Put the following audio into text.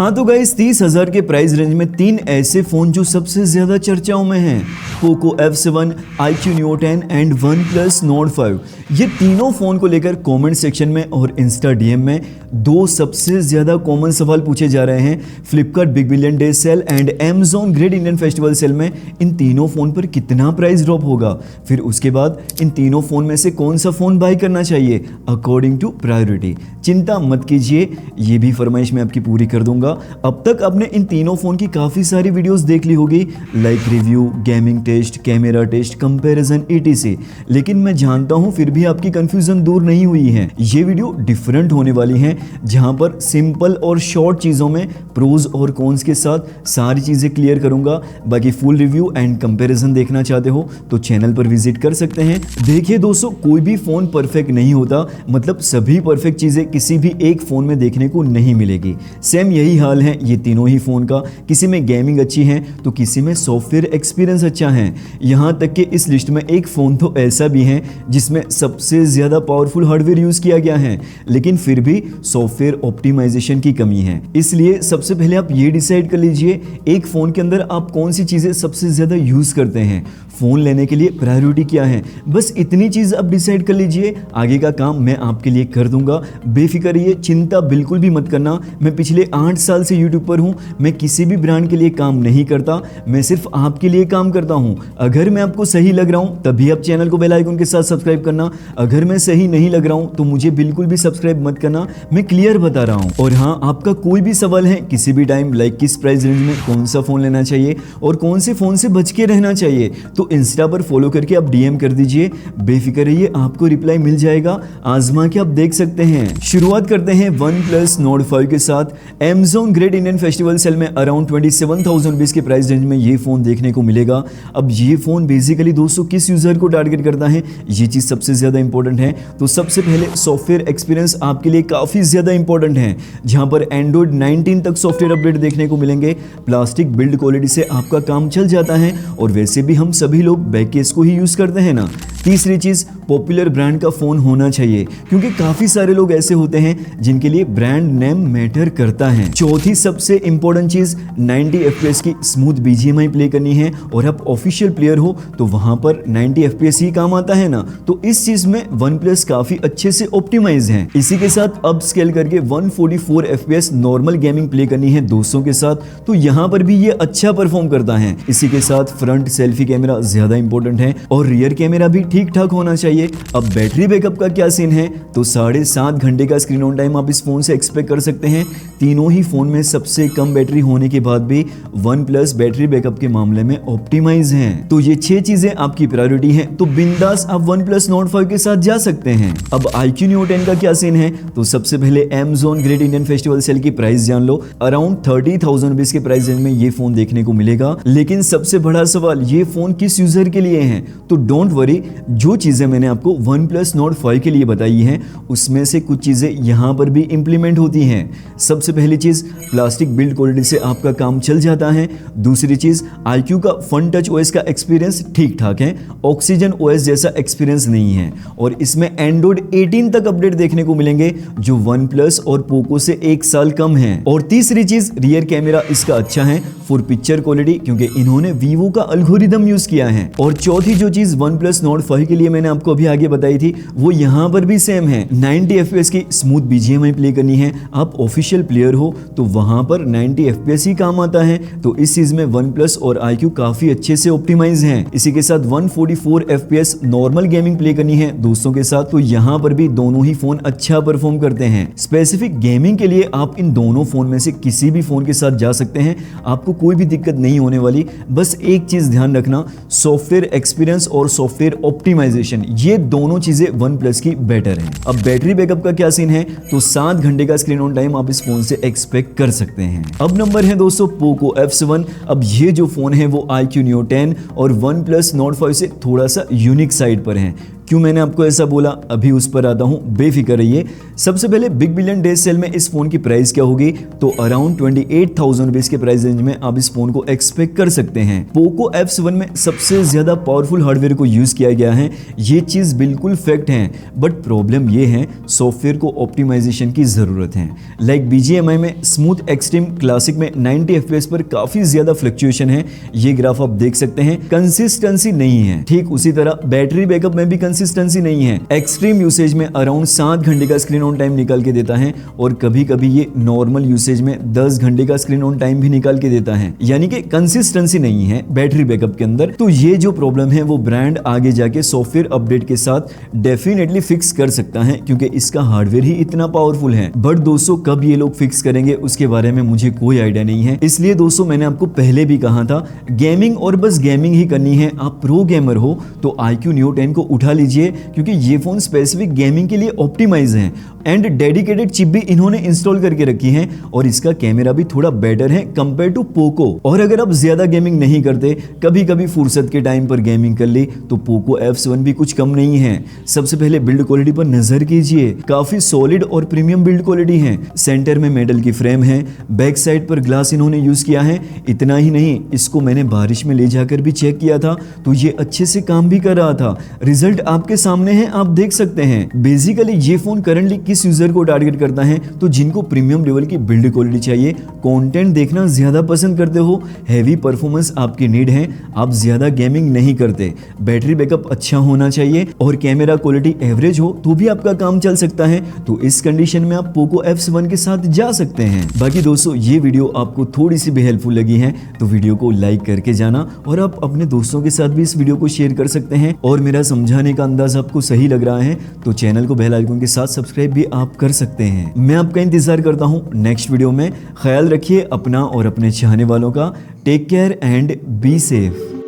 हाँ तो गाइस 30,000 के प्राइस रेंज में तीन ऐसे फोन जो सबसे ज्यादा चर्चाओं में हैं, Poco F7, iQOO Neo 10 and OnePlus Nord 5। ये तीनों फोन को लेकर कमेंट सेक्शन में और इंस्टा डीएम में दो सबसे ज्यादा कॉमन सवाल पूछे जा रहे हैं। Flipkart big billion day sale and Amazon great Indian festival sale में इन तीनों फोन पर कितना प्राइस ड्रॉप होगा, फिर उसके बाद इन तीनों फोन में से कौन सा फोन बाय करना चाहिए अकॉर्डिंग टू प्रायोरिटी। चिंता मत कीजिए, ये भी फरमाइश मैं आपकी पूरी कर दूंगा। अब तक आपने इन तीनों फोन की काफी सारी वीडियोस देख ली होगी, like review, gaming test, camera test, comparison etc। लेकिन मैं जानता हूं फिर भी आपकी कंफ्यूजन दूर नहीं हुई है। ये वीडियो डिफरेंट होने वाली है, जहां पर सिंपल और शॉर्ट चीजों में प्रोज और कॉन्स के साथ सारी चीजें क्लियर करूंगा। बाकी फुल रिव्यू एंड कंपैरिजन देखना चाहते हो तो चैनल पर विजिट कर सकते हैं। देखिए दोस्तों, कोई भी फोन परफेक्ट नहीं होता, मतलब सभी परफेक्ट चीजें किसी भी एक फोन में देखने को नहीं मिलेगी। सेम यही हाल है ये तीनों ही फोन का। किसी में गेमिंग अच्छी है तो किसी में सॉफ्टवेयर एक्सपीरियंस अच्छा है। यहाँ तक कि इस लिस्ट में एक फोन तो ऐसा भी है जिसमें सबसे ज्यादा पावरफुल हार्डवेयर यूज किया गया है, लेकिन फिर भी सॉफ्टवेयर ऑप्टिमाइजेशन की कमी है। इसलिए सबसे पहले आप ये डिसाइड कर लीजिए एक फोन के अंदर आप कौन सी चीजें सबसे ज्यादा यूज करते हैं, फोन लेने के लिए प्रायोरिटी क्या है। बस इतनी चीज आप डिसाइड कर लीजिए, आगे का काम मैं आपके लिए कर दूंगा। बेफिक्र रहिए, चिंता बिल्कुल भी मत करना। मैं पिछले 8 साल से यूट्यूब पर हूं, मैं किसी भी ब्रांड के लिए काम नहीं करता, मैं सिर्फ आपके लिए काम करता हूं। अगर मैं आपको सही लग रहा हूं तभी आप चैनल को बेल आइकन के साथ सब्सक्राइब करना, अगर मैं सही नहीं लग रहा हूं तो मुझे बिल्कुल भी सब्सक्राइब मत करना, मैं क्लियर बता रहा हूं। और हाँ, आपका कोई भी सवाल है किसी भी टाइम, लाइक किस प्राइस रेंज में कौन सा फोन लेना चाहिए और कौन से फोन से बच के रहना चाहिए, तो इंस्टा पर फॉलो करके आप डीएम कर दीजिए। बेफिक्र रहिए, आपको रिप्लाई मिल जाएगा, आजमा के आप देख सकते हैं। शुरुआत करते हैं OnePlus Nord 5 के साथ। Amazon great Indian festival sale में अराउंड 27,000 रुपीज के प्राइस रेंज में ये फोन देखने को मिलेगा। अब ये फोन बेसिकली दोस्तों किस यूजर को टारगेट करता है, ये चीज सबसे ज्यादा इंपॉर्टेंट है। तो सबसे पहले सॉफ्टवेयर एक्सपीरियंस आपके लिए काफी ज्यादा इंपॉर्टेंट है, जहां पर Android 19 तक सॉफ्टवेयर अपडेट देखने को मिलेंगे। प्लास्टिक बिल्ड क्वालिटी से आपका काम चल जाता है, और वैसे भी हम सभी लोग बैककेस को ही यूज करते हैं ना। तीसरी चीज, पॉपुलर ब्रांड का फोन होना चाहिए, क्योंकि काफी सारे लोग ऐसे होते हैं जिनके लिए ब्रांड नेम मैटर करता है। चौथी सबसे इंपॉर्टेंट चीज, 90 FPS की स्मूथ BGMI प्ले करनी है, और आप ऑफिशियल प्लेयर हो तो वहां पर 90 FPS ही काम आता है ना। तो इस चीज में OnePlus काफी अच्छे से ऑप्टिमाइज है। इसी के साथ अब स्केल करके 144 FPS नॉर्मल गेमिंग प्ले करनी है दोस्तों के साथ, तो यहाँ पर भी ये अच्छा परफॉर्म करता है। इसी के साथ फ्रंट सेल्फी कैमरा ज्यादा इंपॉर्टेंट है, और रियर कैमरा भी ठीक ठाक होना चाहिए। अब बैटरी बैकअप का क्या सीन है, तो 7.5 घंटे का स्क्रीन ऑन टाइम आप इस फोन से एक्सपेक्ट कर सकते हैं। तीनों ही फोन में सबसे कम बैटरी होने के बाद भी OnePlus बैटरी बैकअप के मामले में ऑप्टिमाइज है। तो ये 6 चीजें आपकी प्रायोरिटी हैं, तो बिंदास आप OnePlus Nord 5 के साथ जा सकते हैं। अब iQOO Neo 10 का क्या सीन है, तो सबसे पहले Amazon great Indian festival sale की प्राइस जान लो। अराउंड 30,000 रुपीज के प्राइस रेंज में ये फोन देखने को मिलेगा। लेकिन सबसे बड़ा सवाल, ये फोन किस यूजर के लिए है, तो डोंट वरी, जो चीजें मैंने आपको OnePlus Nord 5 के लिए बताई हैं उसमें से कुछ चीजें यहां पर भी इंप्लीमेंट होती हैं। सबसे पहली चीज, प्लास्टिक बिल्ड क्वालिटी से आपका काम चल जाता है। दूसरी चीज, iQOO का फन टच OS का एक्सपीरियंस ठीक ठाक है, ऑक्सीजन OS जैसा एक्सपीरियंस नहीं है, और इसमें Android 18 तक अपडेट देखने को मिलेंगे, जो OnePlus और पोको से 1 साल कम है। और तीसरी चीज, रियर कैमरा इसका अच्छा है फॉर पिक्चर क्वालिटी, क्योंकि इन्होंने Vivo का एल्गोरिदम यूज किया है। और चौथी जो चीज OnePlus Nord 5 के लिए मैंने आपको अभी आगे बताई थी, वो यहाँ पर भी सेम है। 90 FPS की स्मूथ BGMI प्ले करनी है, आप ऑफिशियल प्लेयर हो तो वहां पर 90 FPS ही काम आता है। तो इस चीज में OnePlus और iQOO काफी अच्छे से ऑप्टिमाइज हैं। इसी के साथ 144 FPS नॉर्मल गेमिंग प्ले करनी है दोस्तों के साथ, तो यहाँ पर भी दोनों ही फोन अच्छा परफॉर्म करते हैं। स्पेसिफिक गेमिंग के लिए आप इन दोनों फोन में से किसी भी फोन के साथ जा सकते हैं, आपको कोई भी दिक्कत नहीं होने वाली। बस एक चीज ध्यान रखना, सॉफ्टवेयर एक्सपीरियंस और सॉफ्टवेयर ऑप्टिमाइजेशन, ये दोनों चीजें OnePlus की बेटर हैं। अब बैटरी बैकअप का क्या सीन है, तो 7 घंटे का स्क्रीन ऑन टाइम आप इस फोन से एक्सपेक्ट कर सकते हैं। अब नंबर है दोस्तों पोको F7। अब ये जो फोन है वो iQOO Neo 10 और OnePlus Nord 5 से थोड़ा सा यूनिक साइड पर है, क्यों मैंने आपको ऐसा बोला, अभी उस पर आता हूँ, बेफिक्र रहिए। सबसे पहले बिग बिलियन डेज सेल में इस फोन की प्राइस क्या होगी, तो अराउंड 28,000 रुपीज के प्राइस रेंज में आप इस फोन को एक्सपेक्ट कर सकते हैं। पोको F7 में सबसे ज्यादा पावरफुल हार्डवेयर को यूज किया गया है, ये चीज बिल्कुल फैक्ट है, बट प्रॉब्लम ये है सॉफ्टवेयर को ऑप्टिमाइजेशन की जरूरत है। लाइक BGMI में स्मूथ एक्सट्रीम क्लासिक में 90 FPS पर काफी ज्यादा फ्लक्चुएशन है, ये ग्राफ आप देख सकते हैं। कंसिस्टेंसी नहीं है, ठीक उसी तरह बैटरी बैकअप में भी कंसिस्टेंसी नहीं है। एक्सट्रीम यूसेज में अराउंड 7 घंटे का स्क्रीन ऑन टाइम निकाल के देता है और कभी कभी ये नॉर्मल यूसेज में 10 घंटे का स्क्रीन ऑन टाइम भी निकाल के देता है, यानी कि कंसिस्टेंसी नहीं है बैटरी बैकअप के अंदर। तो ये जो प्रॉब्लम है वो ब्रांड आगे जाके सॉफ्टवेयर अपडेट के साथ डेफिनेटली फिक्स कर सकता है, क्योंकि इसका हार्डवेयर ही इतना पावरफुल है। बट दोस्तों कब ये लोग फिक्स करेंगे उसके बारे में मुझे कोई आइडिया नहीं है। इसलिए दोस्तों मैंने आपको पहले भी कहा था, गेमिंग और बस गेमिंग ही करनी है, आप प्रो गेमर हो तो iQOO Neo 10 को उठा लीजिए, क्योंकि ये फोन स्पेसिफिक गेमिंग के लिए ऑप्टिमाइज है एंड डेडिकेटेड चिप भी इन्होंने इंस्टॉल करके रखी है और इसका कैमरा भी थोड़ा बेटर है कंपेयर टू पोको। और अगर आप ज्यादा गेमिंग नहीं करते, कभी कभी फुर्सत के टाइम पर गेमिंग कर ली, तो पोको F7 भी कुछ कम नहीं है। सबसे पहले बिल्ड क्वालिटी पर नजर कीजिए, काफी सॉलिड और प्रीमियम बिल्ड क्वालिटी है। सेंटर में मेटल की फ्रेम है, बैक साइड पर ग्लास इन्होंने यूज किया है। इतना ही नहीं, इसको मैंने बारिश में ले जाकर भी चेक किया था तो ये अच्छे से काम भी कर रहा था। रिजल्ट आपके सामने है, आप देख सकते हैं। बेसिकली ये फोन करंटली किस यूजर को टारगेट करता है, तो जिनको प्रीमियम लेवल की बिल्ड क्वालिटी चाहिए, कंटेंट देखना ज्यादा पसंद करते हो, हैवी परफॉर्मेंस आपकी नीड है, आप ज्यादा गेमिंग नहीं करते, बैटरी बैकअप अच्छा होना चाहिए और कैमरा क्वालिटी एवरेज हो तो भी आपका काम चल सकता है, तो इस कंडीशन में आप पोको F7 के साथ जा सकते हैं। बाकी दोस्तों ये वीडियो आपको थोड़ी सी भी हेल्पफुल लगी है तो वीडियो को लाइक करके जाना और आप अपने दोस्तों के साथ भी इस वीडियो को शेयर कर सकते हैं। और मेरा समझाने का अंदाज आपको सही लग रहा है तो चैनल को बेल आइकन के साथ सब्सक्राइब भी आप कर सकते हैं। मैं आपका इंतजार करता हूं नेक्स्ट वीडियो में। ख्याल रखिए अपना और अपने चाहने वालों का। Take care and be safe.